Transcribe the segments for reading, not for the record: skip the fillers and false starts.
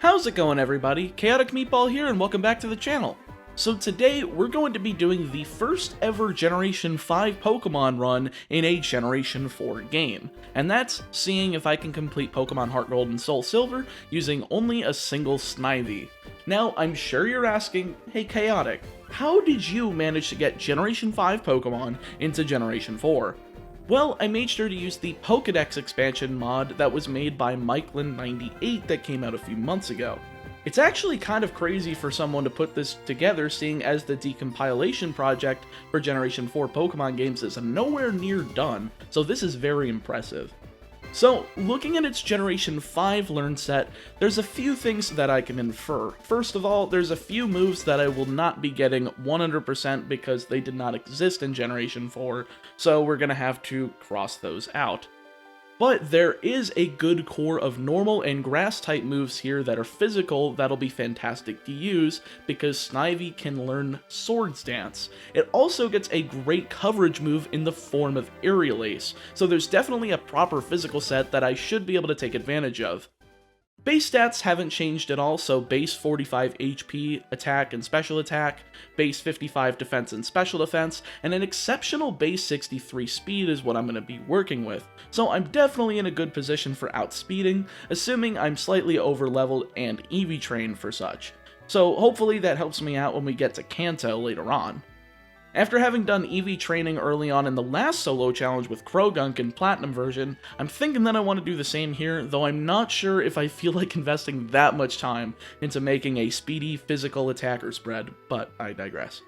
How's it going, everybody? ChaoticMeatball here, and welcome back to the channel. So today, we're going to be doing the first ever Generation 5 Pokemon run in a Generation 4 game, and that's seeing if I can complete Pokemon Heartgold and Soulsilver using only a single Snivy. Now, I'm sure you're asking, hey Chaotic, how did you manage to get Generation 5 Pokemon into Generation 4? Well, I made sure to use the Pokédex expansion mod that was made by Mikeland98 that came out a few months ago. It's actually kind of crazy for someone to put this together, seeing as the decompilation project for Generation 4 Pokemon games is nowhere near done, so this is very impressive. So, looking at its Generation 5 learn set, there's a few things that I can infer. First of all, there's a few moves that I will not be getting 100% because they did not exist in Generation 4, so we're gonna have to cross those out. But there is a good core of normal and grass-type moves here that are physical that'll be fantastic to use, because Snivy can learn Swords Dance. It also gets a great coverage move in the form of Aerial Ace, so there's definitely a proper physical set that I should be able to take advantage of. Base stats haven't changed at all, so base 45 HP, attack and special attack, base 55 defense and special defense, and an exceptional base 63 speed is what I'm going to be working with. So I'm definitely in a good position for outspeeding, assuming I'm slightly over leveled and EV trained for such. So hopefully that helps me out when we get to Kanto later on. After having done EV training early on in the last solo challenge with Krogunk in Platinum version, I'm thinking that I want to do the same here, though I'm not sure if I feel like investing that much time into making a speedy physical attacker spread, but I digress.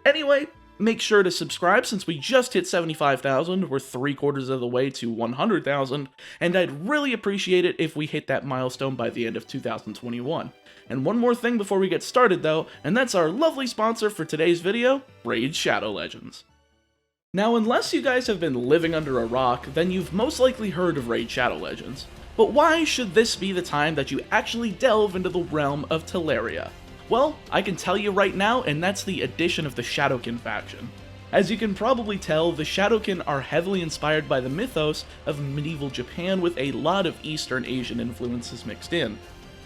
Anyway, make sure to subscribe since we just hit 75,000, we're 3/4 of the way to 100,000, and I'd really appreciate it if we hit that milestone by the end of 2021. And one more thing before we get started though, and that's our lovely sponsor for today's video, Raid Shadow Legends. Now, unless you guys have been living under a rock, then you've most likely heard of Raid Shadow Legends. But why should this be the time that you actually delve into the realm of Teleria? Well, I can tell you right now, and that's the addition of the Shadowkin faction. As you can probably tell, the Shadowkin are heavily inspired by the mythos of medieval Japan with a lot of Eastern Asian influences mixed in.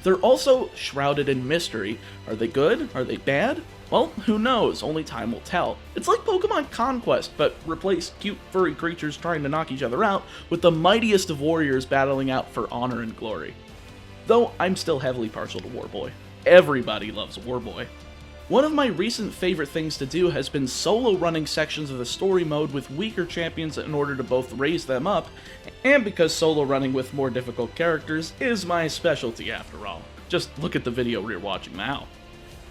They're also shrouded in mystery. Are they good? Are they bad? Well, who knows? Only time will tell. It's like Pokemon Conquest, but replace cute furry creatures trying to knock each other out with the mightiest of warriors battling out for honor and glory. Though, I'm still heavily partial to Warboy. Everybody loves Warboy. One of my recent favorite things to do has been solo running sections of the story mode with weaker champions in order to both raise them up, and because solo running with more difficult characters is my specialty after all. Just look at the video we're watching now.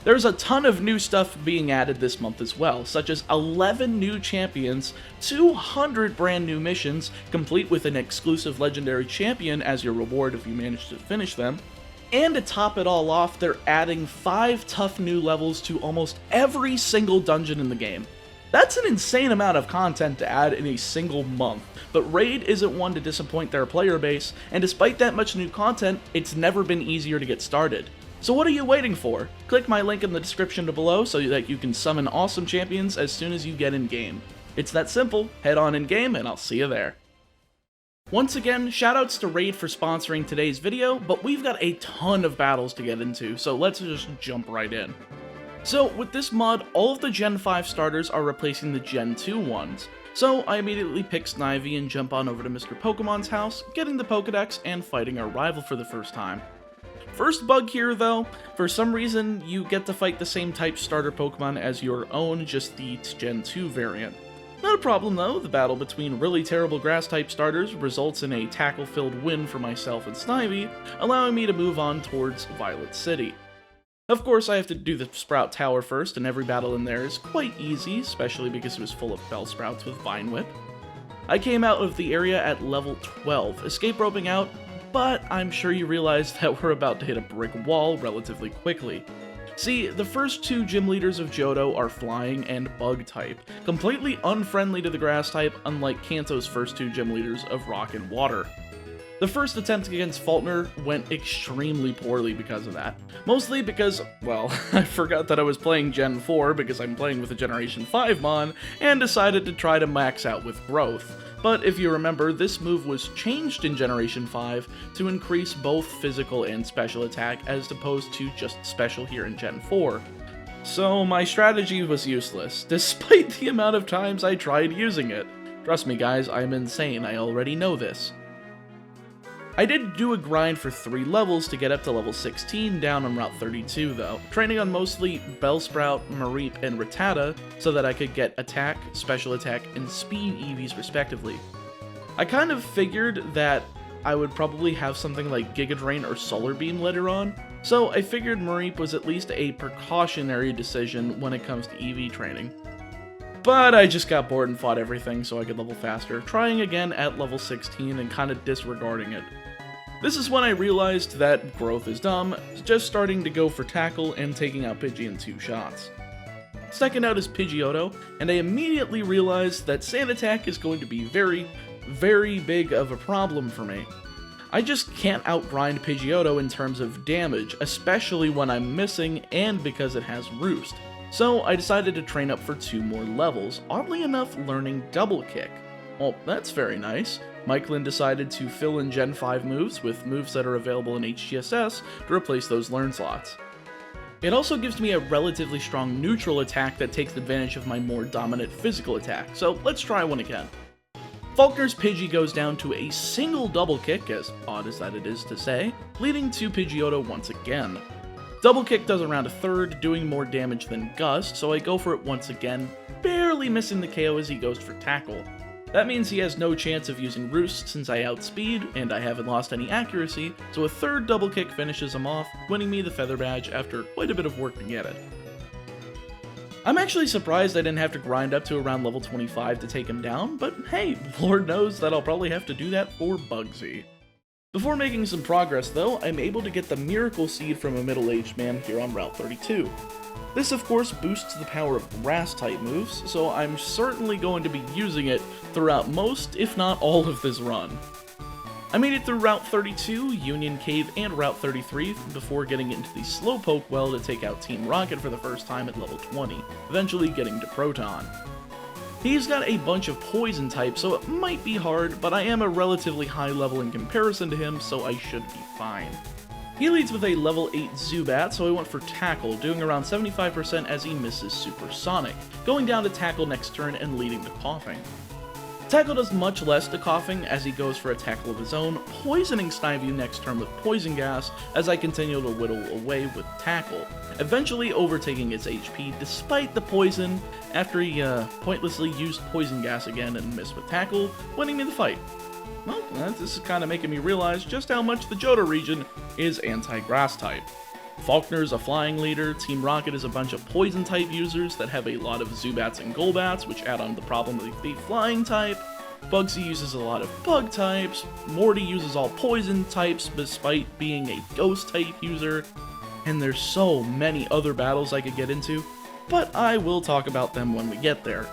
There's a ton of new stuff being added this month as well, such as 11 new champions, 200 brand new missions, complete with an exclusive legendary champion as your reward if you manage to finish them. And to top it all off, they're adding 5 tough new levels to almost every single dungeon in the game. That's an insane amount of content to add in a single month, but Raid isn't one to disappoint their player base, and despite that much new content, it's never been easier to get started. So what are you waiting for? Click my link in the description below so that you can summon awesome champions as soon as you get in-game. It's that simple, head on in-game and I'll see you there. Once again, shoutouts to Raid for sponsoring today's video, but we've got a ton of battles to get into, so let's just jump right in. So, with this mod, all of the Gen 5 starters are replacing the Gen 2 ones. So, I immediately pick Snivy and jump on over to Mr. Pokemon's house, getting the Pokedex and fighting our rival for the first time. First bug here though, for some reason you get to fight the same type starter Pokemon as your own, just the Gen 2 variant. Not a problem though, the battle between really terrible grass-type starters results in a tackle-filled win for myself and Snivy, allowing me to move on towards Violet City. Of course, I have to do the Sprout Tower first, and every battle in there is quite easy, especially because it was full of Bellsprouts with Vine Whip. I came out of the area at level 12, escape roping out, but I'm sure you realize that we're about to hit a brick wall relatively quickly. See, the first 2 gym leaders of Johto are flying and bug type, completely unfriendly to the grass type, unlike Kanto's first 2 gym leaders of rock and water. The first attempt against Faulkner went extremely poorly because of that. Mostly because, well, I forgot that I was playing Gen 4 because I'm playing with a Generation 5 Mon, and decided to try to max out with Growth. But if you remember, this move was changed in Generation 5 to increase both physical and special attack as opposed to just special here in Gen 4. So my strategy was useless, despite the amount of times I tried using it. Trust me guys, I'm insane, I already know this. I did do a grind for 3 levels to get up to level 16 down on Route 32 though, training on mostly Bellsprout, Mareep, and Rattata so that I could get attack, special attack, and speed EVs respectively. I kind of figured that I would probably have something like Giga Drain or Solar Beam later on, so I figured Mareep was at least a precautionary decision when it comes to EV training. But I just got bored and fought everything so I could level faster, trying again at level 16 and kinda disregarding it. This is when I realized that growth is dumb, just starting to go for tackle and taking out Pidgey in 2 shots. Second out is Pidgeotto, and I immediately realized that Sand Attack is going to be very, very big of a problem for me. I just can't outgrind Pidgeotto in terms of damage, especially when I'm missing and because it has Roost. So I decided to train up for 2 more levels, oddly enough learning Double Kick. Well, that's very nice. Michelin decided to fill in Gen 5 moves with moves that are available in HGSS to replace those learn slots. It also gives me a relatively strong neutral attack that takes advantage of my more dominant physical attack, so let's try one again. Faulkner's Pidgey goes down to a single double kick, as odd as that it is to say, leading to Pidgeotto once again. Double kick does around a third, doing more damage than Gust, so I go for it once again, barely missing the KO as he goes for tackle. That means he has no chance of using Roost since I outspeed, and I haven't lost any accuracy, so a third double kick finishes him off, winning me the Feather Badge after quite a bit of work to get it. I'm actually surprised I didn't have to grind up to around level 25 to take him down, but hey, Lord knows that I'll probably have to do that for Bugsy. Before making some progress though, I'm able to get the Miracle Seed from a middle-aged man here on Route 32. This of course boosts the power of Grass-type moves, so I'm certainly going to be using it throughout most, if not all of this run. I made it through Route 32, Union Cave, and Route 33 before getting into the Slowpoke well to take out Team Rocket for the first time at level 20, eventually getting to Proton. He's got a bunch of poison types, so it might be hard, but I am a relatively high level in comparison to him, so I should be fine. He leads with a level 8 Zubat, so I went for Tackle, doing around 75% as he misses Supersonic, going down to Tackle next turn and leading to Coughing. Tackle does much less to Coughing as he goes for a tackle of his own, poisoning Snivy next turn with Poison Gas as I continue to whittle away with Tackle, eventually overtaking its HP despite the poison after he pointlessly used Poison Gas again and missed with Tackle, winning me the fight. Well, this is kind of making me realize just how much the Johto region is anti-Grass type. Faulkner's a flying leader, Team Rocket is a bunch of poison type users that have a lot of Zubats and Golbats, which add on the problem of the flying type. Bugsy uses a lot of bug types, Morty uses all poison types despite being a ghost type user, and there's so many other battles I could get into, but I will talk about them when we get there.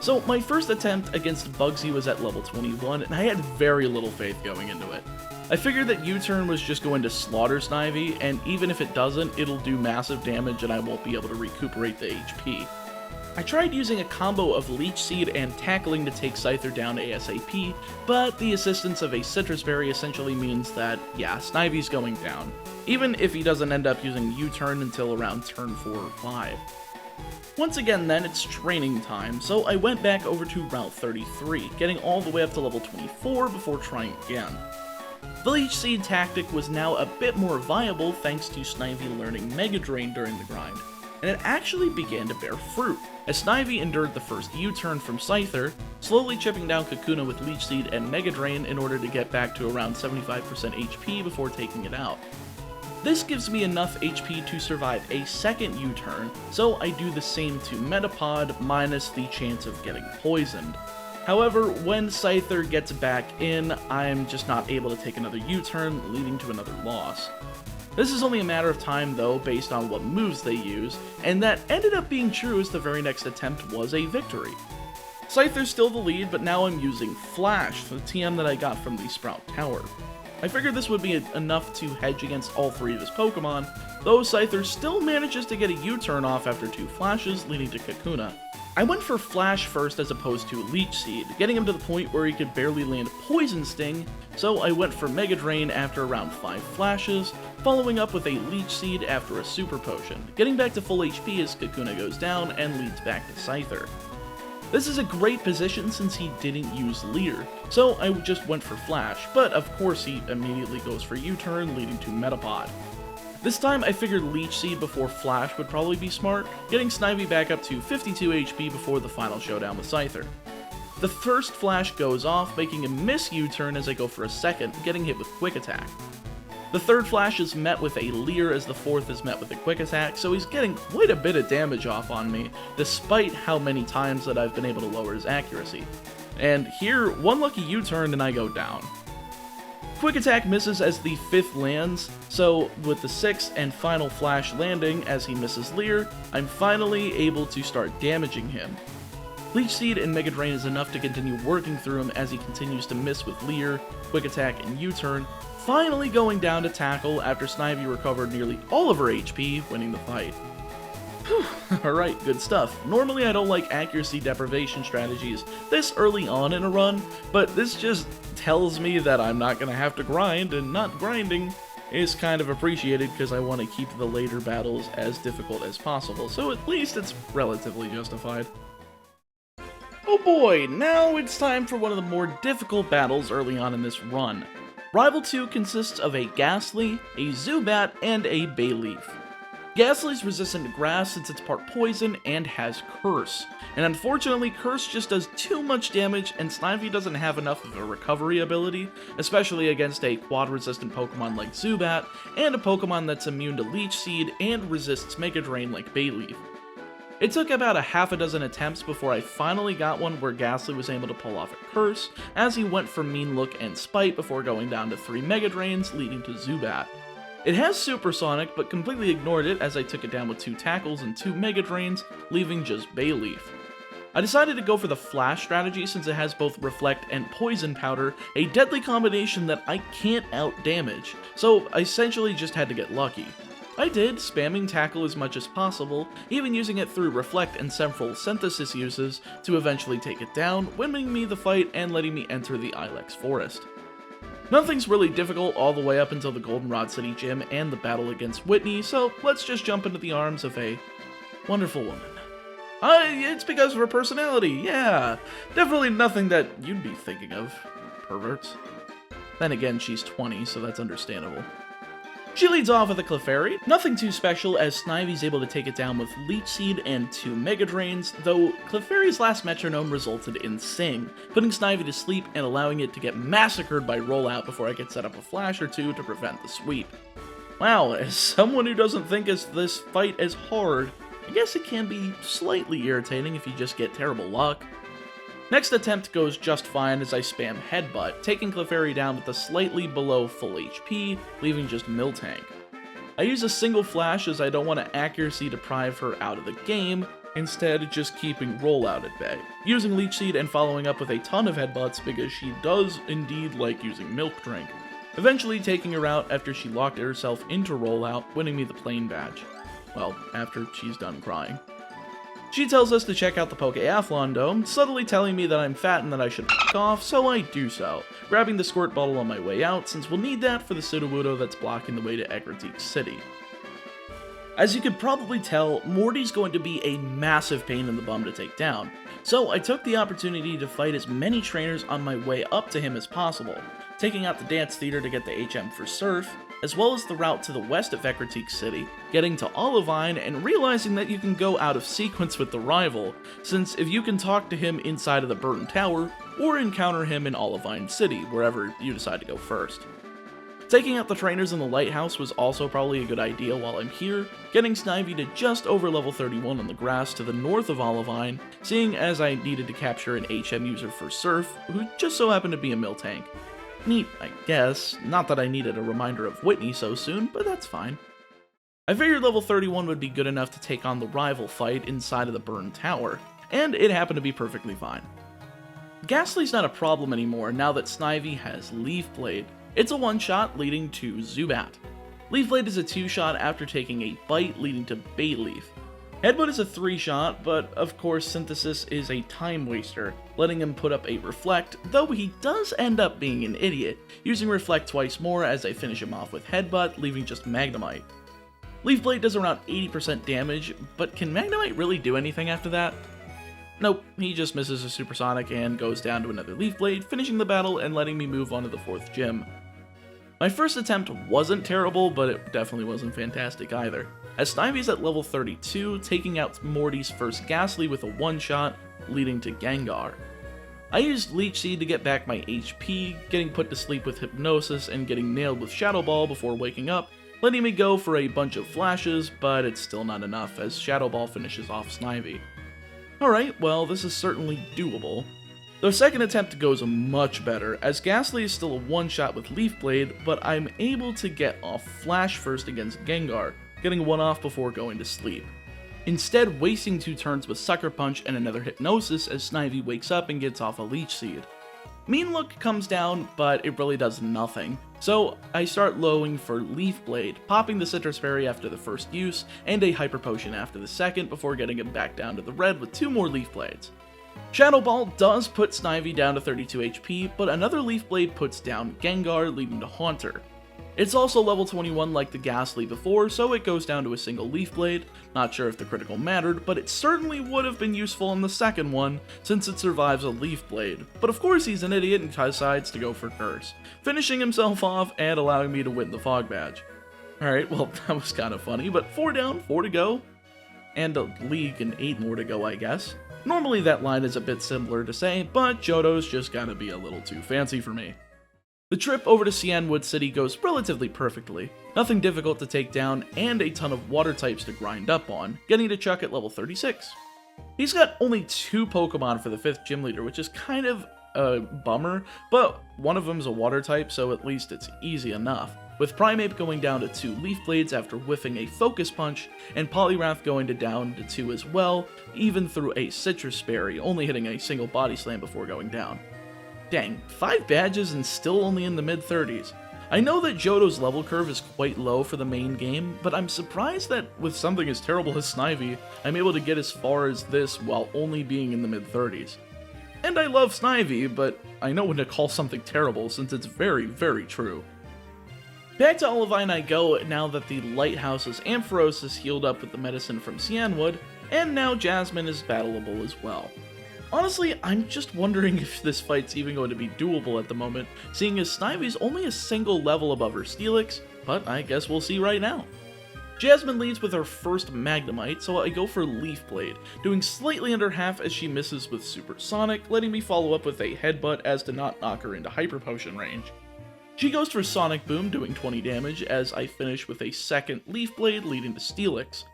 So my first attempt against Bugsy was at level 21, and I had very little faith going into it. I figured that U-turn was just going to slaughter Snivy, and even if it doesn't, it'll do massive damage and I won't be able to recuperate the HP. I tried using a combo of Leech Seed and Tackling to take Scyther down ASAP, but the assistance of a Citrus Berry essentially means that, yeah, Snivy's going down, even if he doesn't end up using U-turn until around turn 4 or 5. Once again then, it's training time, so I went back over to Route 33, getting all the way up to level 24 before trying again. The Leech Seed tactic was now a bit more viable thanks to Snivy learning Mega Drain during the grind, and it actually began to bear fruit, as Snivy endured the first U-turn from Scyther, slowly chipping down Kakuna with Leech Seed and Mega Drain in order to get back to around 75% HP before taking it out. This gives me enough HP to survive a second U-turn, so I do the same to Metapod minus the chance of getting poisoned. However, when Scyther gets back in, I'm just not able to take another U-turn, leading to another loss. This is only a matter of time though, based on what moves they use, and that ended up being true as the very next attempt was a victory. Scyther's still the lead, but now I'm using Flash, the TM that I got from the Sprout Tower. I figured this would be enough to hedge against all three of his Pokemon, though Scyther still manages to get a U-turn off after 2 flashes, leading to Kakuna. I went for Flash first as opposed to Leech Seed, getting him to the point where he could barely land Poison Sting, so I went for Mega Drain after around 5 flashes, following up with a Leech Seed after a Super Potion, getting back to full HP as Kakuna goes down and leads back to Scyther. This is a great position since he didn't use Leer, so I just went for Flash, but of course he immediately goes for U-turn, leading to Metapod. This time I figured Leech Seed before Flash would probably be smart, getting Snivy back up to 52 HP before the final showdown with Scyther. The first Flash goes off, making him miss U-turn as I go for a second, getting hit with Quick Attack. The third Flash is met with a Leer as the fourth is met with a Quick Attack, so he's getting quite a bit of damage off on me, despite how many times that I've been able to lower his accuracy. And here, one lucky U-turn and I go down. Quick Attack misses as the 5th lands, so with the 6th and final Flash landing as he misses Leer, I'm finally able to start damaging him. Leech Seed and Mega Drain is enough to continue working through him as he continues to miss with Leer, Quick Attack, and U-turn, finally going down to Tackle after Snivy recovered nearly all of her HP, winning the fight. Alright, good stuff. Normally I don't like accuracy deprivation strategies this early on in a run, but this just tells me that I'm not going to have to grind, and not grinding is kind of appreciated because I want to keep the later battles as difficult as possible, so at least it's relatively justified. Oh boy, now it's time for one of the more difficult battles early on in this run. Rival 2 consists of a Ghastly, a Zubat, and a Bayleaf. Ghastly's resistant to grass since it's part poison and has Curse, and unfortunately Curse just does too much damage and Snivy doesn't have enough of a recovery ability, especially against a quad resistant Pokemon like Zubat, and a Pokemon that's immune to Leech Seed and resists Mega Drain like Bayleaf. It took about a half a dozen attempts before I finally got one where Ghastly was able to pull off a Curse, as he went for Mean Look and Spite before going down to 3 Mega Drains, leading to Zubat. It has Supersonic, but completely ignored it as I took it down with 2 Tackles and 2 Mega Drains, leaving just Bayleaf. I decided to go for the Flash strategy since it has both Reflect and Poison Powder, a deadly combination that I can't out-damage, so I essentially just had to get lucky. I did, spamming Tackle as much as possible, even using it through Reflect and several Synthesis uses to eventually take it down, winning me the fight and letting me enter the Ilex Forest. Nothing's really difficult all the way up until the Goldenrod City Gym and the battle against Whitney, so let's just jump into the arms of a wonderful woman. It's because of her personality, yeah. Definitely nothing that you'd be thinking of, perverts. Then again, she's 20, so that's understandable. She leads off with a Clefairy, nothing too special as Snivy's able to take it down with Leech Seed and 2 Mega Drains, though Clefairy's last Metronome resulted in Sing, putting Snivy to sleep and allowing it to get massacred by Rollout before I could set up a Flash or 2 to prevent the sweep. Wow, as someone who doesn't think this fight as hard, I guess it can be slightly irritating if you just get terrible luck. Next attempt goes just fine as I spam Headbutt, taking Clefairy down with a slightly below full HP, leaving just Miltank. I use a single Flash as I don't want to accuracy deprive her out of the game, instead just keeping Rollout at bay, using Leech Seed and following up with a ton of Headbutts because she does indeed like using Milk Drink, eventually taking her out after she locked herself into Rollout, winning me the Plain Badge. Well, after she's done crying. She tells us to check out the Pokeathlon Dome, subtly telling me that I'm fat and that I should f*** off, so I do so, grabbing the Squirt Bottle on my way out since we'll need that for the Sudowoodo that's blocking the way to Egritique City. As you could probably tell, Morty's going to be a massive pain in the bum to take down, so I took the opportunity to fight as many trainers on my way up to him as possible, taking out the Dance Theater to get the HM for Surf, as well as the route to the west of Egritique City, getting to Olivine and realizing that you can go out of sequence with the rival, since if you can talk to him inside of the Burton Tower, or encounter him in Olivine City, wherever you decide to go first. Taking out the trainers in the lighthouse was also probably a good idea while I'm here, getting Snivy to just over level 31 on the grass to the north of Olivine, seeing as I needed to capture an HM user for Surf, who just so happened to be a Miltank. Neat, I guess. Not that I needed a reminder of Whitney so soon, but that's fine. I figured level 31 would be good enough to take on the rival fight inside of the Burn Tower, and it happened to be perfectly fine. Ghastly's not a problem anymore now that Snivy has Leaf Blade, It's a one-shot leading to Zubat. Leaf Blade is a two-shot after taking a bite leading to Bayleaf. Headbutt is a three-shot, but of course Synthesis is a time waster, letting him put up a Reflect, though he does end up being an idiot, using Reflect twice more as I finish him off with Headbutt, leaving just Magnemite. Leaf Blade does around 80% damage, but can Magnemite really do anything after that? Nope, he just misses a Supersonic and goes down to another Leaf Blade, finishing the battle and letting me move on to the 4th gym. My first attempt wasn't terrible, but it definitely wasn't fantastic either, as Snivy's at level 32, taking out Morty's first Ghastly with a one-shot, leading to Gengar. I used Leech Seed to get back my HP, getting put to sleep with Hypnosis and getting nailed with Shadow Ball before waking up, letting me go for a bunch of flashes, but it's still not enough as Shadow Ball finishes off Snivy. Alright, well this is certainly doable. The second attempt goes much better, as Ghastly is still a one-shot with Leaf Blade, but I'm able to get off Flash first against Gengar, getting one off before going to sleep. Instead, wasting 2 turns with Sucker Punch and another Hypnosis as Snivy wakes up and gets off a Leech Seed. Mean Look comes down, but it really does nothing, so I start lowing for Leaf Blade, popping the Citrus Berry after the first use, and a Hyper Potion after the second before getting him back down to the red with 2 more Leaf Blades. Shadow Ball does put Snivy down to 32 HP, but another Leaf Blade puts down Gengar, leading to Haunter. It's also level 21 like the Ghastly before, so it goes down to a single Leaf Blade. Not sure if the critical mattered, but it certainly would have been useful in the second one, since it survives a Leaf Blade. But of course he's an idiot and decides to go for Curse, finishing himself off and allowing me to win the Fog Badge. Alright, well that was kind of funny, but 4 down, 4 to go. And a league and 8 more to go, I guess. Normally that line is a bit simpler to say, but Johto's just gotta be a little too fancy for me. The trip over to Cianwood City goes relatively perfectly, nothing difficult to take down, and a ton of water types to grind up on, getting to Chuck at level 36. He's got only 2 Pokemon for the 5th gym leader, which is kind of a bummer, but one of them's a water type, so at least it's easy enough, with Primeape going down to 2 Leaf Blades after whiffing a Focus Punch, and Poliwrath going down to 2 as well, even through a Citrus Berry, only hitting a single Body Slam before going down. Dang, 5 badges and still only in the mid-30s. I know that Johto's level curve is quite low for the main game, but I'm surprised that with something as terrible as Snivy, I'm able to get as far as this while only being in the mid-30s. And I love Snivy, but I know when to call something terrible since it's very, very true. Back to Olivine I go now that the Lighthouse's Ampharos is healed up with the medicine from Cianwood, and now Jasmine is battleable as well. Honestly, I'm just wondering if this fight's even going to be doable at the moment, seeing as Snivy's only a single level above her Steelix, but I guess we'll see right now. Jasmine leads with her first Magnemite, so I go for Leaf Blade, doing slightly under half as she misses with Supersonic, letting me follow up with a Headbutt as to not knock her into Hyper Potion range. She goes for Sonic Boom, doing 20 damage, as I finish with a second Leaf Blade leading to Steelix.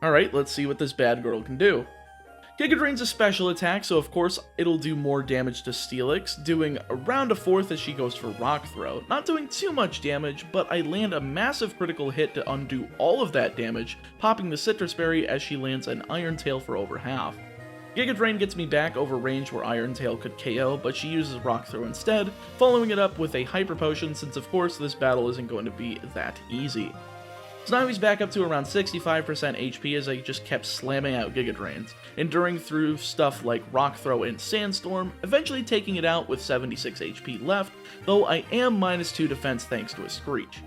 Alright, let's see what this bad girl can do. Giga Drain's a special attack, so of course it'll do more damage to Steelix, doing around a fourth as she goes for Rock Throw. Not doing too much damage, but I land a massive critical hit to undo all of that damage, popping the Citrus Berry as she lands an Iron Tail for over half. Giga Drain gets me back over range where Iron Tail could KO, but she uses Rock Throw instead, following it up with a Hyper Potion since of course this battle isn't going to be that easy. Snivy's back up to around 65% HP as I just kept slamming out Giga Drains, enduring through stuff like Rock Throw and Sandstorm, eventually taking it out with 76 HP left, though I am -2 defense thanks to a Screech.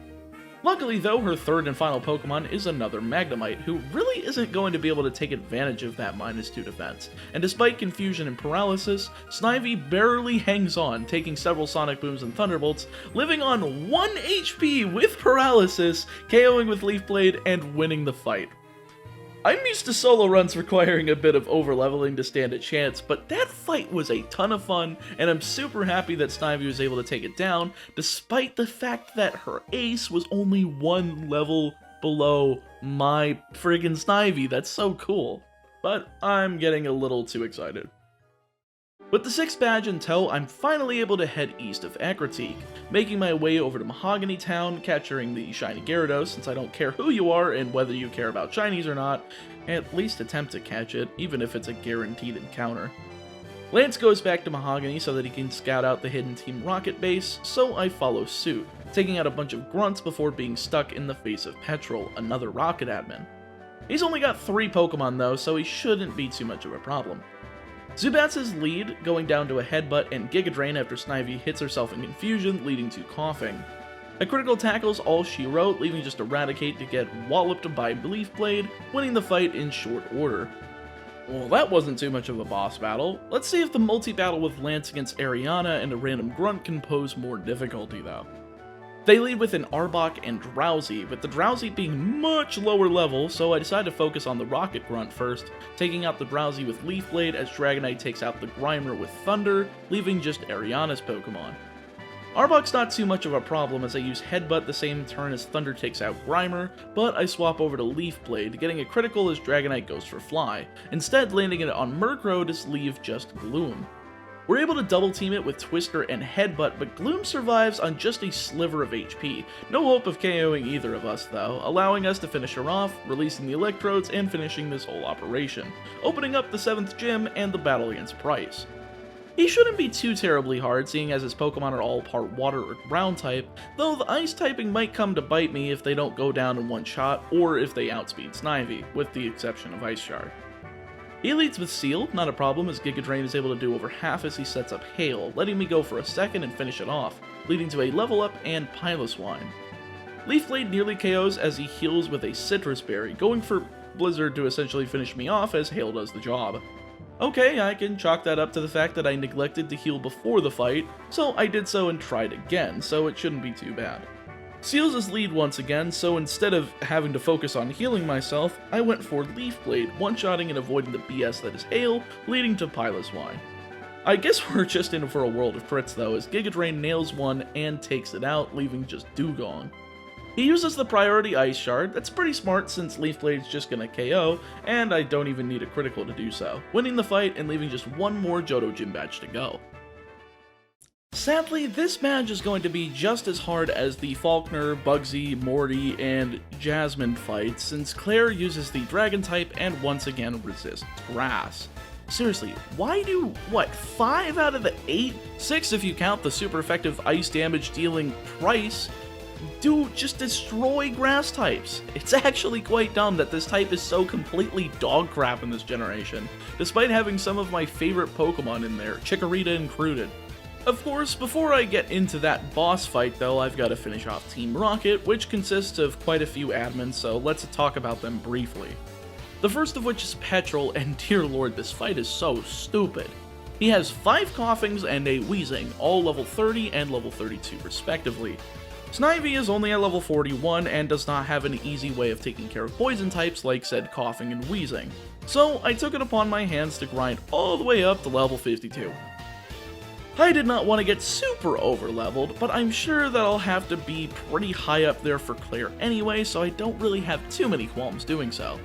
Luckily though, her third and final Pokemon is another Magnemite, who really isn't going to be able to take advantage of that -2 defense, and despite confusion and paralysis, Snivy barely hangs on, taking several Sonic Booms and Thunderbolts, living on 1 HP with paralysis, KOing with Leaf Blade, and winning the fight. I'm used to solo runs requiring a bit of overleveling to stand a chance, but that fight was a ton of fun, and I'm super happy that Snivy was able to take it down, despite the fact that her ace was only 1 level below my friggin' Snivy. That's so cool. But I'm getting a little too excited. With the 6th badge in tow, I'm finally able to head east of Akrotique, making my way over to Mahogany Town, capturing the shiny Gyarados, since I don't care who you are and whether you care about shinies or not, at least attempt to catch it, even if it's a guaranteed encounter. Lance goes back to Mahogany so that he can scout out the hidden Team Rocket base, so I follow suit, taking out a bunch of grunts before being stuck in the face of Petrol, another Rocket admin. He's only got 3 Pokemon though, so he shouldn't be too much of a problem. Zubats' lead, going down to a Headbutt and Giga Drain after Snivy hits herself in confusion, leading to Coughing. A critical tackles all she wrote, leaving just Eradicate to get walloped by Leaf Blade, winning the fight in short order. Well, that wasn't too much of a boss battle. Let's see if the multi-battle with Lance against Ariana and a random grunt can pose more difficulty though. They lead with an Arbok and Drowsy, with the Drowsy being much lower level, so I decided to focus on the Rocket Grunt first, taking out the Drowsy with Leaf Blade as Dragonite takes out the Grimer with Thunder, leaving just Ariana's Pokemon. Arbok's not too much of a problem as I use Headbutt the same turn as Thunder takes out Grimer, but I swap over to Leaf Blade, getting a critical as Dragonite goes for Fly, instead landing it on Murkrow to leave just Gloom. We're able to double team it with Twister and Headbutt, but Gloom survives on just a sliver of HP. No hope of KOing either of us though, allowing us to finish her off, releasing the Electrodes and finishing this whole operation, opening up the 7th gym and the battle against Price. He shouldn't be too terribly hard, seeing as his Pokemon are all part water or ground type, though the ice typing might come to bite me if they don't go down in one shot, or if they outspeed Snivy, with the exception of Ice Shard. He leads with Seal, not a problem as Giga Drain is able to do over half as he sets up Hail, letting me go for a second and finish it off, leading to a level up and Piloswine. Leaf Blade nearly KOs as he heals with a Citrus Berry, going for Blizzard to essentially finish me off as Hail does the job. Okay, I can chalk that up to the fact that I neglected to heal before the fight, so I did so and tried again, so it shouldn't be too bad. Seals his lead once again, so instead of having to focus on healing myself, I went for Leaf Blade, one-shotting and avoiding the BS that is Hail, leading to Piloswine. I guess we're just in for a world of crits though, as Giga Drain nails one and takes it out, leaving just Dugong. He uses the priority Ice Shard, that's pretty smart since Leaf Blade's just gonna KO, and I don't even need a critical to do so, winning the fight and leaving just one more Johto Gym badge to go. Sadly, this match is going to be just as hard as the Faulkner, Bugsy, Morty, and Jasmine fights, since Claire uses the Dragon type and once again resists Grass. Seriously, why do, 5 out of the 8? 6 if you count the super effective ice damage dealing Price, do just destroy Grass types? It's actually quite dumb that this type is so completely dog crap in this generation, despite having some of my favorite Pokemon in there, Chikorita included. Of course, before I get into that boss fight though, I've got to finish off Team Rocket, which consists of quite a few admins, so let's talk about them briefly. The first of which is Petrol, and dear lord, this fight is so stupid. He has 5 Coughings and a Wheezing, all level 30 and level 32 respectively. Snivy is only at level 41 and does not have an easy way of taking care of poison types like said Coughing and Wheezing, so I took it upon my hands to grind all the way up to level 52. I did not want to get super over-leveled, but I'm sure that I'll have to be pretty high up there for Claire anyway, so I don't really have too many qualms doing so.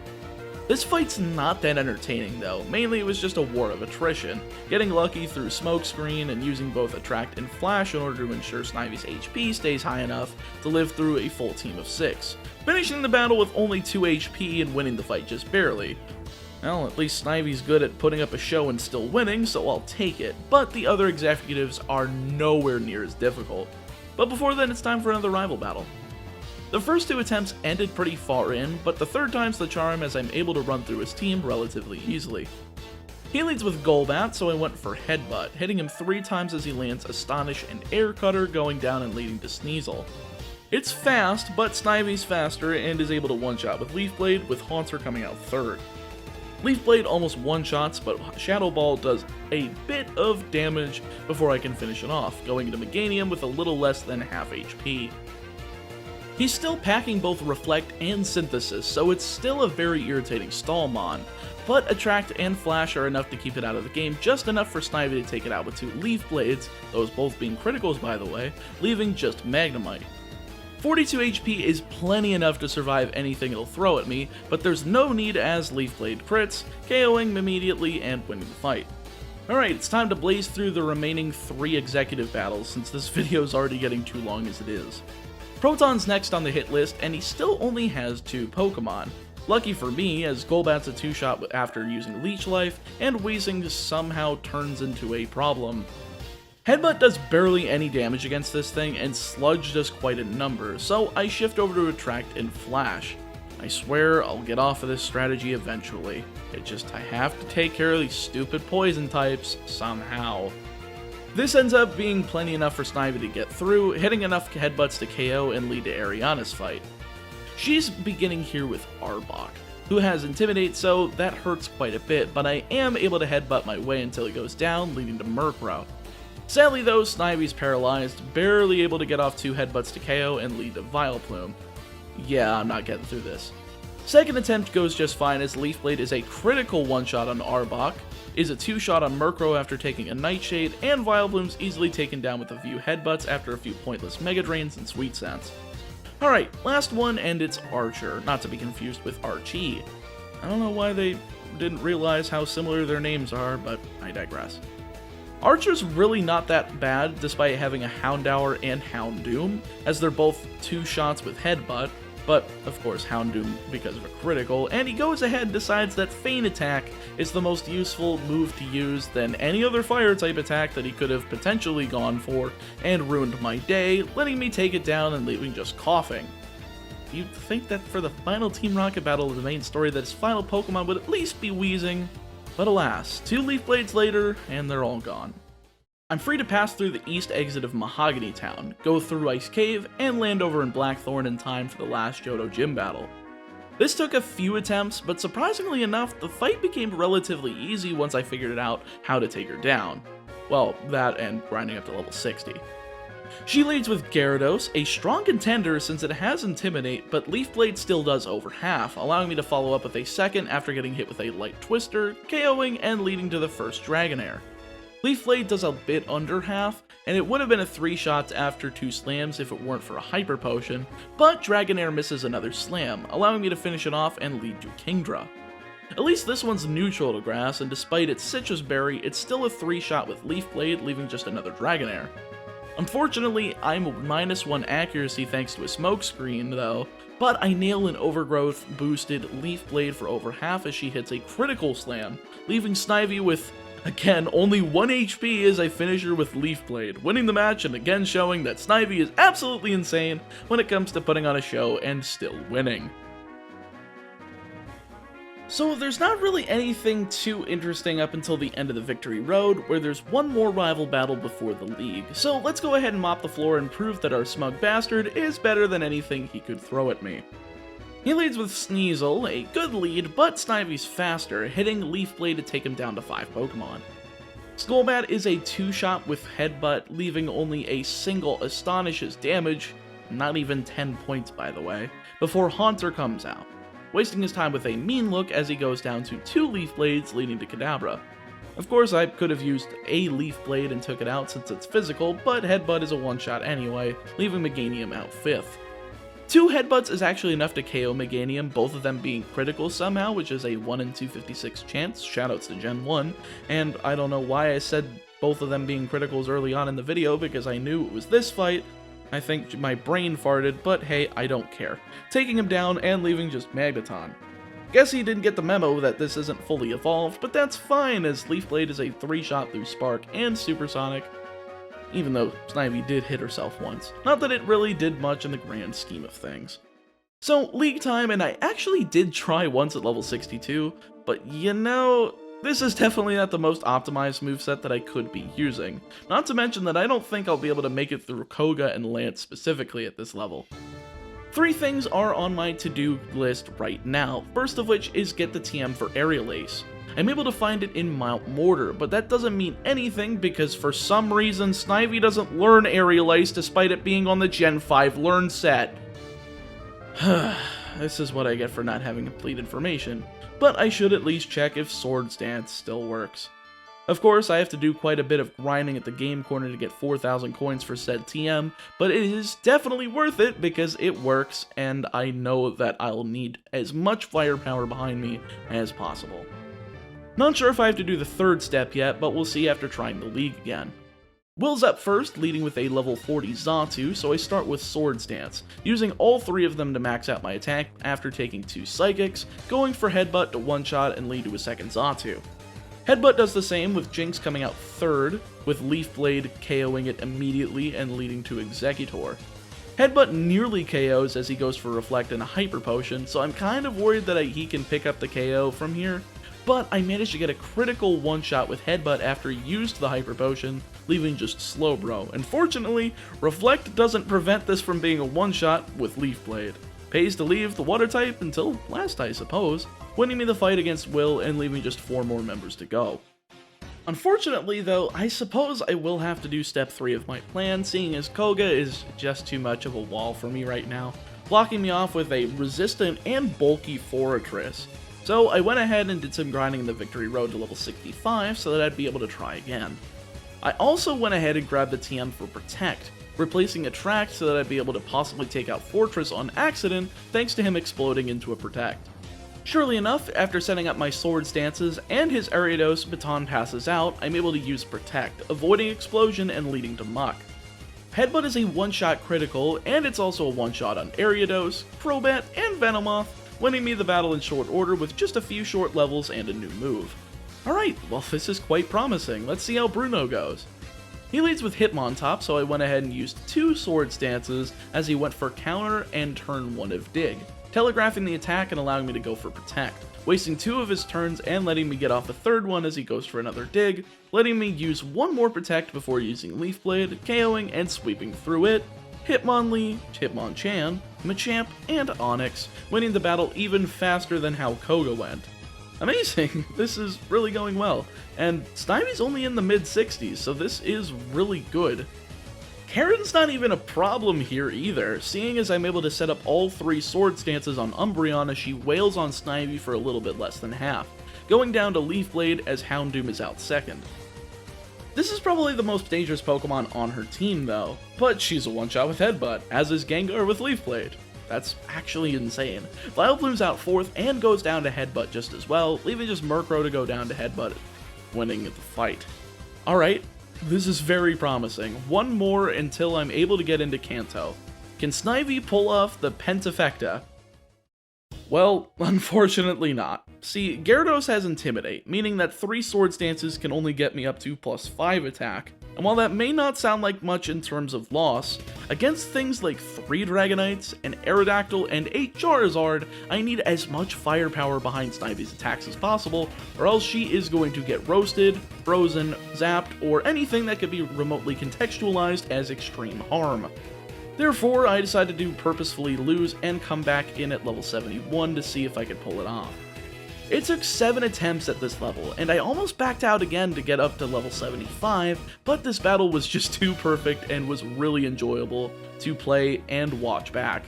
This fight's not that entertaining though, mainly it was just a war of attrition, getting lucky through Smokescreen and using both Attract and Flash in order to ensure Snivy's HP stays high enough to live through a full team of 6, finishing the battle with only 2 HP and winning the fight just barely. Well, at least Snivy's good at putting up a show and still winning, so I'll take it, but the other executives are nowhere near as difficult. But before then, it's time for another rival battle. The first 2 attempts ended pretty far in, but the third time's the charm as I'm able to run through his team relatively easily. He leads with Golbat, so I went for Headbutt, hitting him 3 times as he lands Astonish and Air Cutter, going down and leading to Sneasel. It's fast, but Snivy's faster and is able to one-shot with Leaf Blade, with Haunter coming out third. Leaf Blade almost one-shots, but Shadow Ball does a bit of damage before I can finish it off, going into Meganium with a little less than half HP. He's still packing both Reflect and Synthesis, so it's still a very irritating Stallmon, but Attract and Flash are enough to keep it out of the game, just enough for Snivy to take it out with 2 Leaf Blades, those both being criticals by the way, leaving just Magnemite. 42 HP is plenty enough to survive anything it'll throw at me, but there's no need as Leaf Blade crits, KOing him immediately and winning the fight. Alright, it's time to blaze through the remaining 3 executive battles since this video is already getting too long as it is. Proton's next on the hit list, and he still only has 2 Pokemon. Lucky for me, as Golbat's a 2-shot after using Leech Life, and Weezing somehow turns into a problem. Headbutt does barely any damage against this thing, and Sludge does quite a number, so I shift over to Attract and Flash. I swear I'll get off of this strategy eventually. I have to take care of these stupid poison types somehow. This ends up being plenty enough for Snivy to get through, hitting enough headbutts to KO and lead to Ariana's fight. She's beginning here with Arbok, who has Intimidate, so that hurts quite a bit, but I am able to headbutt my way until he goes down, leading to Murkrow. Sadly though, Snivy's paralyzed, barely able to get off 2 headbutts to KO and lead to Vileplume. Yeah, I'm not getting through this. Second attempt goes just fine, as Leaf Blade is a critical 1-shot on Arbok, is a 2-shot on Murkrow after taking a Nightshade, and Vileplume's easily taken down with a few headbutts after a few pointless Mega Drains and Sweet Scents. Alright, last one, and it's Archer, not to be confused with Archie. I don't know why they didn't realize how similar their names are, but I digress. Archer's really not that bad, despite having a Houndour and Houndoom, as they're both 2-shots with Headbutt, but of course Houndoom because of a critical, and he goes ahead and decides that Feint Attack is the most useful move to use than any other Fire-type attack that he could have potentially gone for, and ruined my day, letting me take it down and leaving just coughing. You'd think that for the final Team Rocket battle of the main story that his final Pokemon would at least be Weezing, but alas, 2 Leaf Blades later, and they're all gone. I'm free to pass through the east exit of Mahogany Town, go through Ice Cave, and land over in Blackthorn in time for the last Johto Gym Battle. This took a few attempts, but surprisingly enough, the fight became relatively easy once I figured out how to take her down. Well, that and grinding up to level 60. She leads with Gyarados, a strong contender since it has Intimidate, but Leaf Blade still does over half, allowing me to follow up with a second after getting hit with a Light Twister, KOing and leading to the first Dragonair. Leaf Blade does a bit under half, and it would have been a 3-shot after 2 slams if it weren't for a Hyper Potion, but Dragonair misses another slam, allowing me to finish it off and lead to Kingdra. At least this one's neutral to Grass, and despite its Citrus Berry, it's still a 3-shot with Leaf Blade, leaving just another Dragonair. Unfortunately, I'm -1 accuracy thanks to a Smokescreen though, but I nail an Overgrowth boosted Leaf Blade for over half as she hits a critical slam, leaving Snivy with, again, only 1 HP as I finish her with Leaf Blade, winning the match and again showing that Snivy is absolutely insane when it comes to putting on a show and still winning. So there's not really anything too interesting up until the end of the Victory Road, where there's one more rival battle before the league, so let's go ahead and mop the floor and prove that our smug bastard is better than anything he could throw at me. He leads with Sneasel, a good lead, but Snivy's faster, hitting Leaf Blade to take him down to 5 Pokemon. Skullbat is a 2-shot with Headbutt, leaving only a single Astonishes damage, not even 10 points by the way, before Haunter comes out, wasting his time with a mean look as he goes down to 2 Leaf Blades leading to Kadabra. Of course I could have used a Leaf Blade and took it out since it's physical, but Headbutt is a 1-shot anyway, leaving Meganium out 5th. 2 Headbutts is actually enough to KO Meganium, both of them being critical somehow, which is a 1 in 256 chance, shoutouts to Gen 1, and I don't know why I said both of them being criticals early on in the video because I knew it was this fight. I think my brain farted, but hey, I don't care. Taking him down and leaving just Magneton. Guess he didn't get the memo that this isn't fully evolved, but that's fine as Leaf Blade is a 3-shot through Spark and Supersonic, even though Snivy did hit herself once. Not that it really did much in the grand scheme of things. So, league time, and I actually did try once at level 62, but you know, this is definitely not the most optimized moveset that I could be using. Not to mention that I don't think I'll be able to make it through Koga and Lance specifically at this level. 3 things are on my to-do list right now, first of which is get the TM for Aerial Ace. I'm able to find it in Mount Mortar, but that doesn't mean anything because for some reason Snivy doesn't learn Aerial Ace despite it being on the Gen 5 Learn set. This is what I get for not having complete information, but I should at least check if Swords Dance still works. Of course, I have to do quite a bit of grinding at the game corner to get 4,000 coins for said TM, but it is definitely worth it because it works, and I know that I'll need as much firepower behind me as possible. Not sure if I have to do the 3rd step yet, but we'll see after trying the league again. Will's up first, leading with a level 40 Xatu, so I start with Swords Dance, using all three of them to max out my attack after taking 2 Psychics, going for Headbutt to one-shot and lead to a second Xatu. Headbutt does the same, with Jinx coming out third, with Leaf Blade KOing it immediately and leading to Exeggutor. Headbutt nearly KOs as he goes for Reflect and a Hyper Potion, so I'm kind of worried that he can pick up the KO from here, but I managed to get a critical one-shot with Headbutt after he used the Hyper Potion, leaving just Slowbro. And fortunately, Reflect doesn't prevent this from being a one-shot with Leaf Blade. Pays to leave the Water type until last, I suppose, winning me the fight against Will and leaving just 4 more members to go. Unfortunately though, I suppose I will have to do step 3 of my plan, seeing as Koga is just too much of a wall for me right now, blocking me off with a resistant and bulky Forretress. So I went ahead and did some grinding in the Victory Road to level 65 so that I'd be able to try again. I also went ahead and grabbed the TM for Protect, replacing Attract so that I'd be able to possibly take out Forretress on accident thanks to him exploding into a Protect. Surely enough, after setting up my Swords Dances and his Gyarados baton passes out, I'm able to use Protect, avoiding Explosion and leading to Muck. Headbutt is a one-shot critical, and it's also a one-shot on Gyarados, Crobat, and Venomoth, winning me the battle in short order with just a few short levels and a new move. Alright, well this is quite promising. Let's see how Bruno goes. He leads with Hitmontop, so I went ahead and used 2 Swords Dances as he went for Counter and turn 1 of Dig, telegraphing the attack and allowing me to go for Protect, wasting 2 of his turns and letting me get off a third one as he goes for another Dig, letting me use 1 more Protect before using Leaf Blade, KOing and sweeping through it, Hitmonlee, Hitmonchan, Machamp, and Onix, winning the battle even faster than how Koga went. Amazing, this is really going well, and Snivy's only in the mid-60s, so this is really good. Karen's not even a problem here either, seeing as I'm able to set up all 3 Swords Dances on Umbreon as she wails on Snivy for a little bit less than half, going down to Leaf Blade as Houndoom is out second. This is probably the most dangerous Pokemon on her team though, but she's a one-shot with Headbutt, as is Gengar with Leaf Blade. That's actually insane. Vileplume's out 4th and goes down to Headbutt just as well, leaving just Murkrow to go down to Headbutt, winning the fight. Alright, this is very promising. 1 more until I'm able to get into Kanto. Can Snivy pull off the Pentafecta? Well, unfortunately not. See, Gyarados has Intimidate, meaning that 3 Swords Dances can only get me up to +5 attack, and while that may not sound like much in terms of loss, against things like 3 Dragonites, an Aerodactyl, and a Charizard, I need as much firepower behind Snivy's attacks as possible, or else she is going to get roasted, frozen, zapped, or anything that could be remotely contextualized as extreme harm. Therefore, I decided to purposefully lose and come back in at level 71 to see if I could pull it off. It took 7 attempts at this level, and I almost backed out again to get up to level 75, but this battle was just too perfect and was really enjoyable to play and watch back.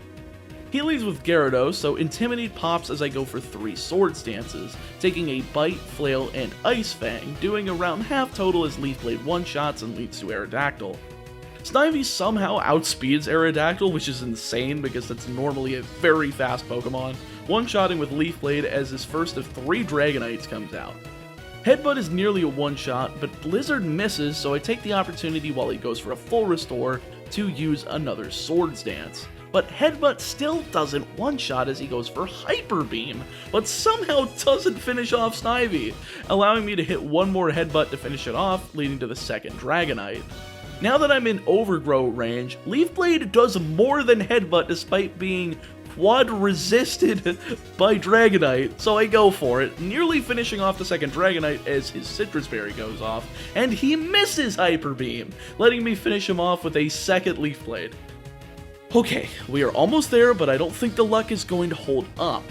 He leads with Gyarados, so Intimidate pops as I go for 3 Swords Dances, taking a Bite, Flail, and Ice Fang, doing around half total as Leaf Blade one-shots and leads to Aerodactyl. Snivy somehow outspeeds Aerodactyl, which is insane because that's normally a very fast Pokemon, one-shotting with Leaf Blade as his first of 3 Dragonites comes out. Headbutt is nearly a one-shot, but Blizzard misses, so I take the opportunity while he goes for a full restore to use another Swords Dance. But Headbutt still doesn't one-shot as he goes for Hyper Beam, but somehow doesn't finish off Snivy, allowing me to hit 1 more Headbutt to finish it off, leading to the second Dragonite. Now that I'm in Overgrow range, Leaf Blade does more than Headbutt despite being quad resisted by Dragonite, so I go for it, nearly finishing off the second Dragonite as his Citrus Berry goes off, and he misses Hyper Beam, letting me finish him off with a second Leaf Blade. Okay, we are almost there, but I don't think the luck is going to hold up.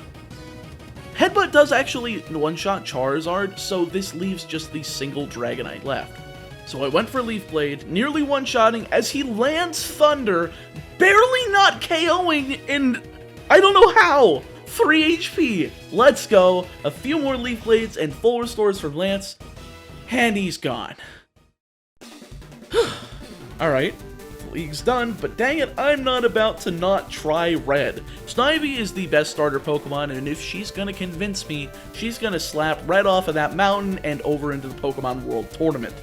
Headbutt does actually one-shot Charizard, so this leaves just the single Dragonite left. So I went for Leaf Blade, nearly one-shotting as he lands Thunder, barely not KOing in, I don't know how, 3 HP. Let's go, a few more Leaf Blades and full restores from Lance, and he's gone. Alright, the league's done, but dang it, I'm not about to not try Red. Snivy is the best starter Pokemon, and if she's gonna convince me, she's gonna slap Red off of that mountain and over into the Pokemon World Tournament.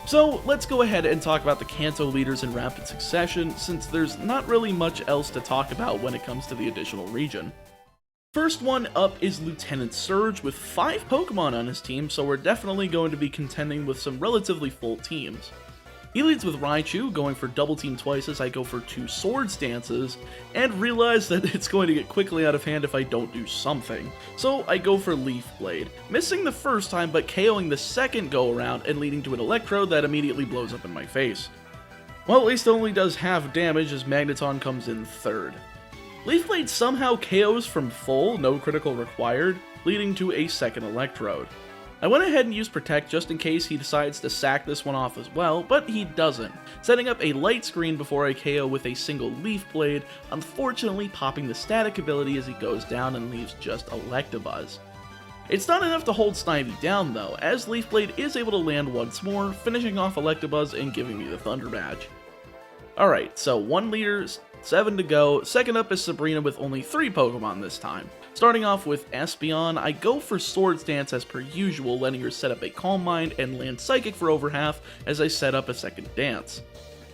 So let's go ahead and talk about the Kanto Leaders in rapid succession, since there's not really much else to talk about when it comes to the additional region. First one up is Lieutenant Serge with 5 Pokemon on his team, so we're definitely going to be contending with some relatively full teams. He leads with Raichu, going for double team twice as I go for 2 Swords Dances, and realize that it's going to get quickly out of hand if I don't do something. So I go for Leaf Blade, missing the first time but KOing the second go around and leading to an Electrode that immediately blows up in my face. Well, at least it only does half damage as Magneton comes in third. Leaf Blade somehow KOs from full, no critical required, leading to a second Electrode. I went ahead and used Protect just in case he decides to sack this one off as well, but he doesn't, setting up a light screen before I KO with a single Leaf Blade, unfortunately popping the static ability as he goes down and leaves just Electabuzz. It's not enough to hold Snivy down though, as Leaf Blade is able to land once more, finishing off Electabuzz and giving me the Thunder Badge. Alright, so 1 leader, 7 to go. Second up is Sabrina with only 3 Pokemon this time. Starting off with Espeon, I go for Swords Dance as per usual, letting her set up a Calm Mind and land Psychic for over half as I set up a second Dance.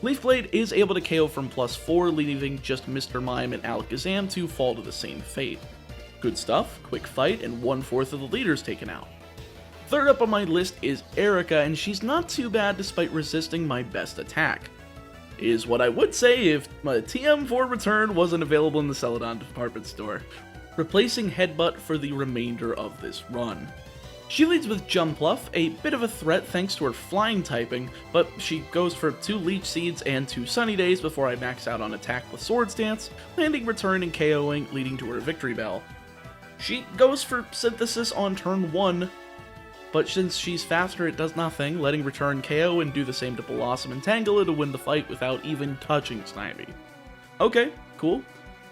Leaf Blade is able to KO from +4, leaving just Mr. Mime and Alakazam to fall to the same fate. Good stuff, quick fight, and 1/4 of the leaders taken out. Third up on my list is Erica, and she's not too bad despite resisting my best attack. Is what I would say if my TM for return wasn't available in the Celadon department store, replacing Headbutt for the remainder of this run. She leads with Jumpluff, a bit of a threat thanks to her flying typing, but she goes for 2 Leech Seeds and 2 Sunny Days before I max out on attack with Swords Dance, landing Return and KOing, leading to her Victory Bell. She goes for Synthesis on turn 1, but since she's faster it does nothing, letting Return KO and do the same to Blossom and Tangela to win the fight without even touching Snivy. Okay, cool.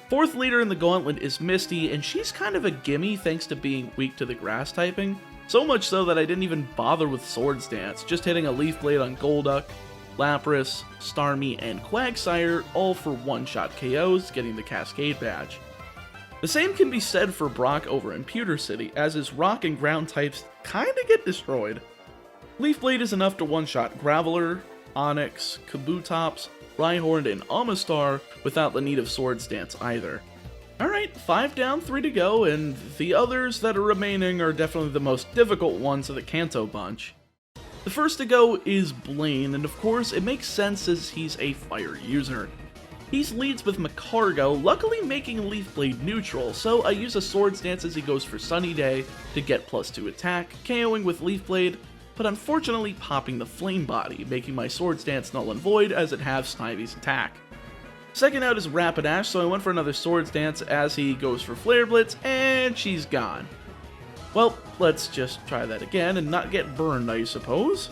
Fourth leader in the gauntlet is Misty, and she's kind of a gimme thanks to being weak to the grass typing, so much so that I didn't even bother with Swords Dance, just hitting a Leaf Blade on Golduck, Lapras, Starmie, and Quagsire, all for one-shot KOs, getting the Cascade Badge. The same can be said for Brock over in Pewter City, as his rock and ground types kinda get destroyed. Leaf Blade is enough to one-shot Graveler, Onix, Kabutops, Rhyhorn, and Amistar without the need of Swords Dance either. Alright, 5 down, 3 to go, and the others that are remaining are definitely the most difficult ones of the Kanto bunch. The first to go is Blaine, and of course it makes sense as he's a fire user. He leads with Macargo, luckily making Leaf Blade neutral, so I use a Swords Dance as he goes for Sunny Day to get +2 attack, KOing with Leaf Blade, but unfortunately popping the Flame Body, making my Swords Dance null and void as it halves Snivy's attack. Second out is Rapidash, so I went for another Swords Dance as he goes for Flare Blitz, and she's gone. Well, let's just try that again and not get burned, I suppose.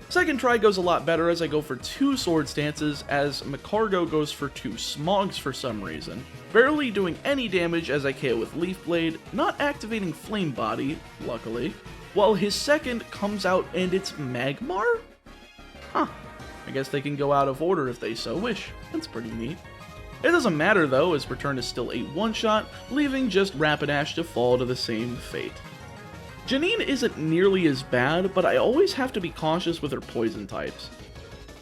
Second try goes a lot better as I go for 2 Swords Dances as Macargo goes for 2 Smogs for some reason, barely doing any damage as I KO with Leaf Blade, not activating Flame Body, luckily, while his second comes out and it's Magmar? Huh, I guess they can go out of order if they so wish, that's pretty neat. It doesn't matter though, as Return is still a one-shot, leaving just Rapidash to fall to the same fate. Janine isn't nearly as bad, but I always have to be cautious with her poison types.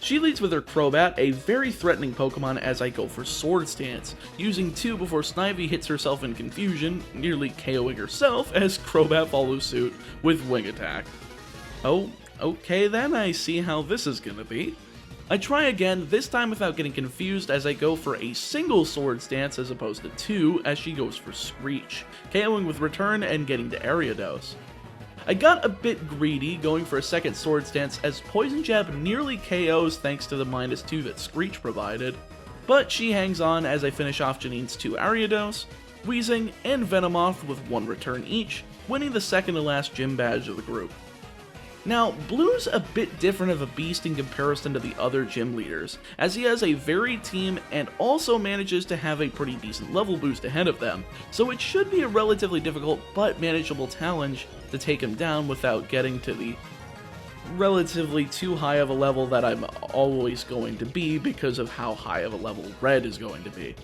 She leads with her Crobat, a very threatening Pokemon as I go for Swords Dance, using 2 before Snivy hits herself in confusion, nearly KOing herself as Crobat follows suit with Wing Attack. Oh, okay then, I see how this is gonna be. I try again, this time without getting confused as I go for a single Swords Dance as opposed to 2 as she goes for Screech, KOing with Return and getting to Gyarados. I got a bit greedy going for a second Swords Dance as Poison Jab nearly KOs thanks to the -2 that Screech provided, but she hangs on as I finish off Janine's 2 Gyarados, Weezing, and Venomoth with 1 return each, winning the second to last gym badge of the group. Now, Blue's a bit different of a beast in comparison to the other gym leaders, as he has a varied team and also manages to have a pretty decent level boost ahead of them, so it should be a relatively difficult but manageable challenge to take him down without getting to the relatively too high of a level that I'm always going to be because of how high of a level Red is going to be.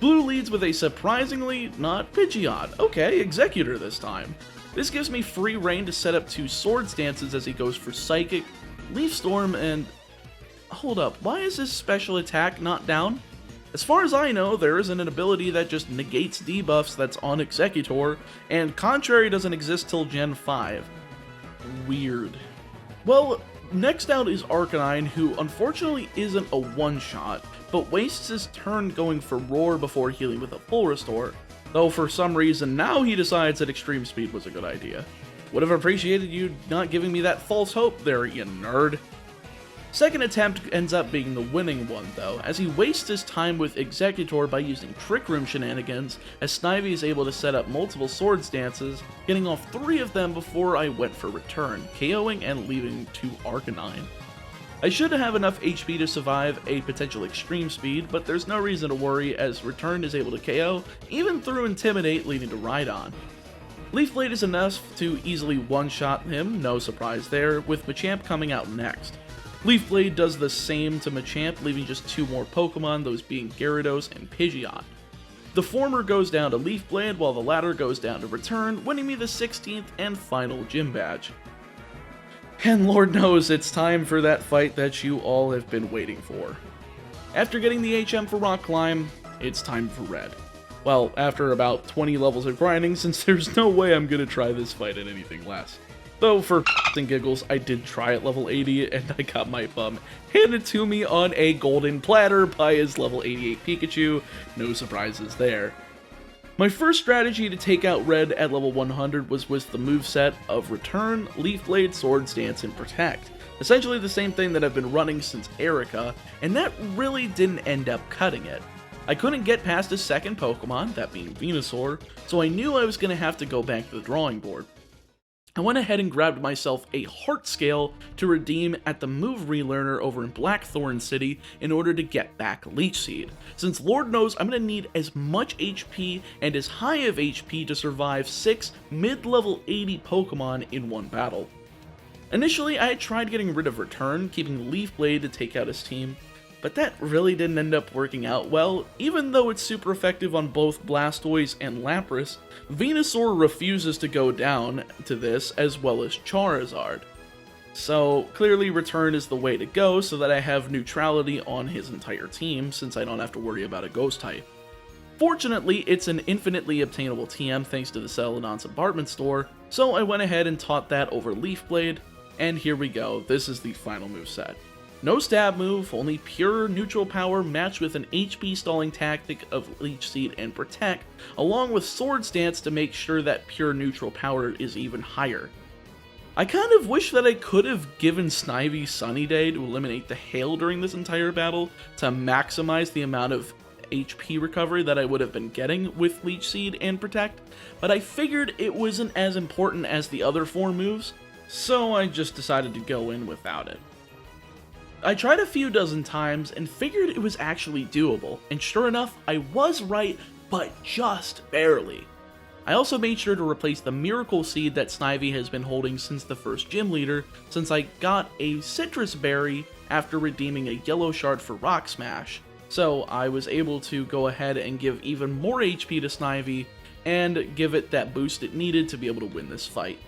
Blue leads with a surprisingly not Pidgeot, okay, Executor this time. This gives me free reign to set up 2 Swords Dances as he goes for Psychic, Leaf Storm and... Hold up, why is this special attack not down? As far as I know, there isn't an ability that just negates debuffs that's on Exeggutor, and Contrary doesn't exist till Gen 5. Weird. Well, next out is Arcanine, who unfortunately isn't a one-shot, but wastes his turn going for Roar before healing with a full restore, though for some reason now he decides that Extreme Speed was a good idea. Would have appreciated you not giving me that false hope there, you nerd. Second attempt ends up being the winning one though, as he wastes his time with Exeggutor by using Trick Room shenanigans, as Snivy is able to set up multiple Swords Dances, getting off 3 of them before I went for return, KOing and leaving to Arcanine. I should have enough HP to survive a potential Extreme Speed, but there's no reason to worry as Return is able to KO, even through Intimidate leading to Rhydon. Leaf Blade is enough to easily one-shot him, no surprise there, with Machamp coming out next. Leaf Blade does the same to Machamp, leaving just 2 more Pokemon, those being Gyarados and Pidgeot. The former goes down to Leaf Blade, while the latter goes down to Return, winning me the 16th and final gym badge. And Lord knows it's time for that fight that you all have been waiting for. After getting the HM for Rock Climb, it's time for Red. Well, after about 20 levels of grinding, since there's no way I'm gonna try this fight at anything less. Though, for and giggles, I did try at level 80, and I got my bum handed to me on a golden platter by his level 88 Pikachu. No surprises there. My first strategy to take out Red at level 100 was with the moveset of Return, Leaf Blade, Swords Dance, and Protect. Essentially the same thing that I've been running since Erica, and that really didn't end up cutting it. I couldn't get past his second Pokemon, that being Venusaur, so I knew I was going to have to go back to the drawing board. I went ahead and grabbed myself a Heart Scale to redeem at the Move Relearner over in Blackthorn City in order to get back Leech Seed, since Lord knows I'm going to need as much HP and as high of HP to survive 6 mid-level 80 Pokemon in one battle. Initially, I had tried getting rid of Return, keeping Leaf Blade to take out his team, but that really didn't end up working out well. Even though it's super effective on both Blastoise and Lapras, Venusaur refuses to go down to this, as well as Charizard. So clearly Return is the way to go so that I have neutrality on his entire team, since I don't have to worry about a Ghost type. Fortunately, it's an infinitely obtainable TM thanks to the Celadon's Department Store, so I went ahead and taught that over Leaf Blade, and here we go, this is the final moveset. No stab move, only pure neutral power matched with an HP stalling tactic of Leech Seed and Protect, along with Swords Dance to make sure that pure neutral power is even higher. I kind of wish that I could have given Snivy Sunny Day to eliminate the hail during this entire battle to maximize the amount of HP recovery that I would have been getting with Leech Seed and Protect, but I figured it wasn't as important as the other 4 moves, so I just decided to go in without it. I tried a few dozen times and figured it was actually doable, and sure enough, I was right, but just barely. I also made sure to replace the Miracle Seed that Snivy has been holding since the first gym leader, since I got a Citrus Berry after redeeming a Yellow Shard for Rock Smash, so I was able to go ahead and give even more HP to Snivy and give it that boost it needed to be able to win this fight.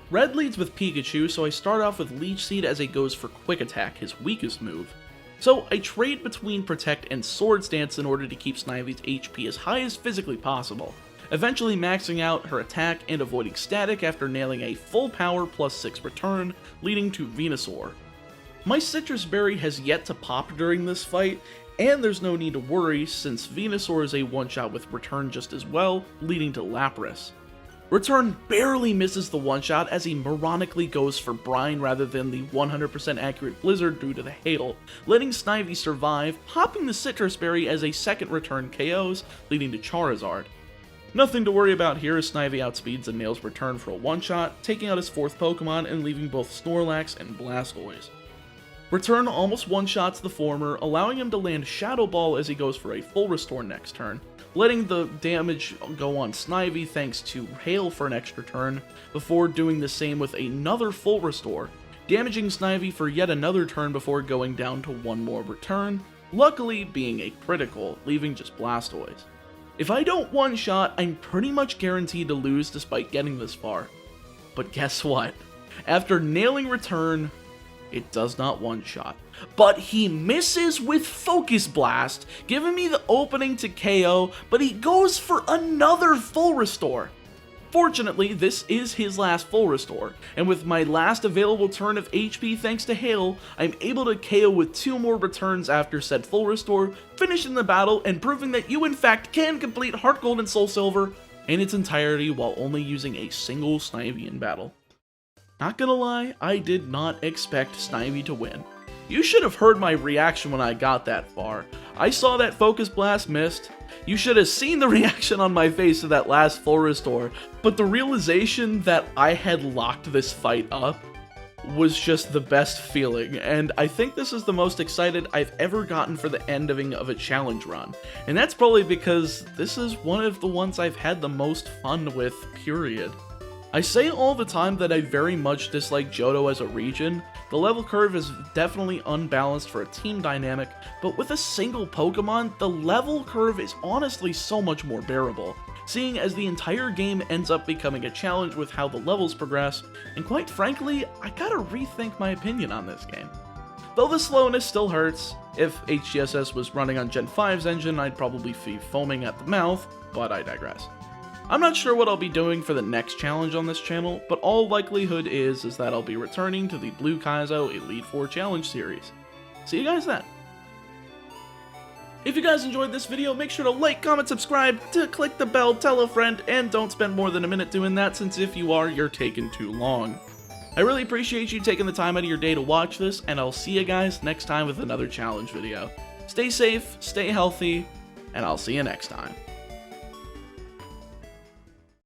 Red leads with Pikachu, so I start off with Leech Seed as it goes for Quick Attack, his weakest move. So I trade between Protect and Swords Dance in order to keep Snivy's HP as high as physically possible, eventually maxing out her attack and avoiding static after nailing a full power plus 6 return, leading to Venusaur. My Citrus Berry has yet to pop during this fight, and there's no need to worry since Venusaur is a one-shot with return just as well, leading to Lapras. Return barely misses the one-shot as he moronically goes for Brine rather than the 100% accurate Blizzard due to the hail, letting Snivy survive, popping the Citrus Berry as a second return KOs, leading to Charizard. Nothing to worry about here as Snivy outspeeds and nails Return for a one-shot, taking out his 4th Pokemon and leaving both Snorlax and Blastoise. Return almost one-shots the former, allowing him to land Shadow Ball as he goes for a full restore next turn, letting the damage go on Snivy thanks to Hail for an extra turn, before doing the same with another full restore, damaging Snivy for yet another turn before going down to 1 more return, luckily being a critical, leaving just Blastoise. If I don't one-shot, I'm pretty much guaranteed to lose despite getting this far. But guess what? After nailing Return, it does not one-shot. But he misses with Focus Blast, giving me the opening to KO, but he goes for another full restore. Fortunately, this is his last full restore, and with my last available turn of HP thanks to Hail, I'm able to KO with 2 more returns after said full restore, finishing the battle and proving that you in fact can complete Heartgold and Soulsilver in its entirety while only using a single Snivy in battle. Not gonna lie, I did not expect Snivy to win. You should have heard my reaction when I got that far. I saw that Focus Blast missed. You should have seen the reaction on my face to that last full restore, but the realization that I had locked this fight up was just the best feeling, and I think this is the most excited I've ever gotten for the ending of a challenge run. And that's probably because this is one of the ones I've had the most fun with, period. I say all the time that I very much dislike Johto as a region. The level curve is definitely unbalanced for a team dynamic, but with a single Pokemon, the level curve is honestly so much more bearable, seeing as the entire game ends up becoming a challenge with how the levels progress, and quite frankly, I gotta rethink my opinion on this game. Though the slowness still hurts. If HGSS was running on Gen 5's engine, I'd probably be foaming at the mouth, but I digress. I'm not sure what I'll be doing for the next challenge on this channel, but all likelihood is that I'll be returning to the Blue Kaizo Elite Four Challenge series. See you guys then. If you guys enjoyed this video, make sure to like, comment, subscribe, to click the bell, tell a friend, and don't spend more than a minute doing that, since if you are, you're taking too long. I really appreciate you taking the time out of your day to watch this, and I'll see you guys next time with another challenge video. Stay safe, stay healthy, and I'll see you next time.